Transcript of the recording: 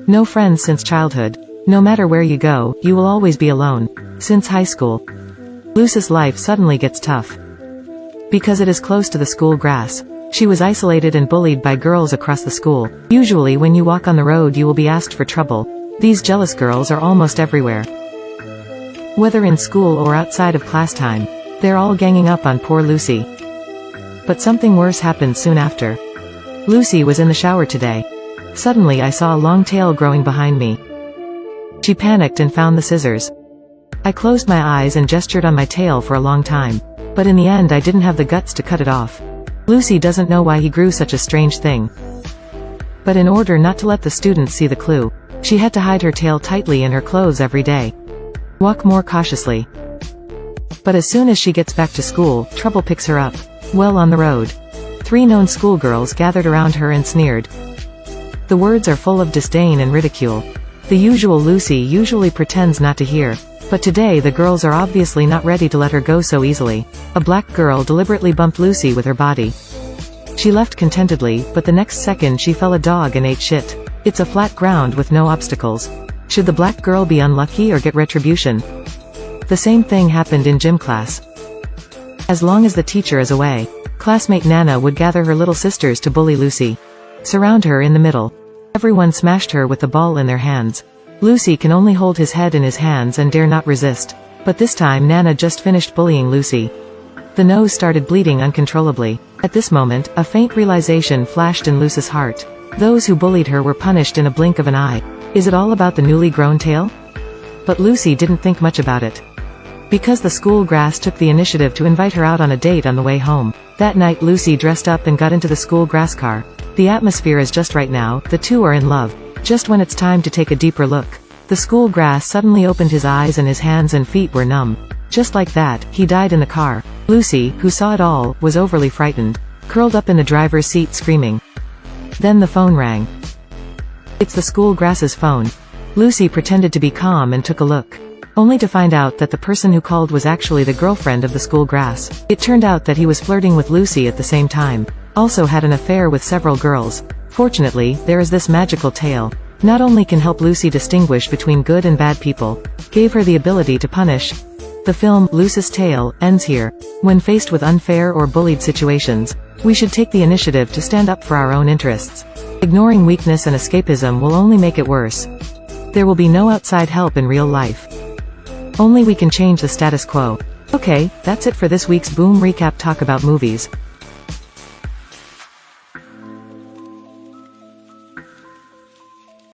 No friends since childhood. No matter where you go, you will always be alone. Since high school. Lucy's life suddenly gets tough. Because it is close to the school grass. She was isolated and bullied by girls across the school. Usually when you walk on the road you will be asked for trouble. These jealous girls are almost everywhere. Whether in school or outside of class time. They're all ganging up on poor Lucy. But something worse happened soon after. Lucy was in the shower today. Suddenly I saw a long tail growing behind me. She panicked and found the scissors. I closed my eyes and gestured on my tail for a long time. But in the end I didn't have the guts to cut it off. Lucy doesn't know why he grew such a strange thing. But in order not to let the students see the clue, she had to hide her tail tightly in her clothes every day. Walk more cautiously. But as soon as she gets back to school, trouble picks her up. Well, on the road. 3 known schoolgirls gathered around her and sneered. The words are full of disdain and ridicule. The usual Lucy usually pretends not to hear. But today the girls are obviously not ready to let her go so easily. A black girl deliberately bumped Lucy with her body. She left contentedly, but the next second she fell a dog and ate shit. It's a flat ground with no obstacles. Should the black girl be unlucky or get retribution? The same thing happened in gym class. As long as the teacher is away, classmate Nana would gather her little sisters to bully Lucy. Surround her in the middle. Everyone smashed her with the ball in their hands. Lucy can only hold his head in his hands and dare not resist. But this time Nana just finished bullying Lucy. The nose started bleeding uncontrollably. At this moment, a faint realization flashed in Lucy's heart. Those who bullied her were punished in a blink of an eye. Is it all about the newly grown tail? But Lucy didn't think much about it. Because the school grass took the initiative to invite her out on a date on the way home. That night Lucy dressed up and got into the school grass car. The atmosphere is just right now, the two are in love. Just when it's time to take a deeper look, the school grass suddenly opened his eyes and his hands and feet were numb. Just like that, he died in the car. Lucy, who saw it all, was overly frightened. Curled up in the driver's seat screaming. Then the phone rang. It's the school grass's phone. Lucy pretended to be calm and took a look. Only to find out that the person who called was actually the girlfriend of the school grass. It turned out that he was flirting with Lucy at the same time. Also had an affair with several girls. Fortunately, there is this magical tail. Not only can help Lucy distinguish between good and bad people, gave her the ability to punish. The film, Lucy's Tale, ends here. When faced with unfair or bullied situations, we should take the initiative to stand up for our own interests. Ignoring weakness and escapism will only make it worse. There will be no outside help in real life. Only we can change the status quo. Okay, that's it for this week's Boom Recap Talk about movies.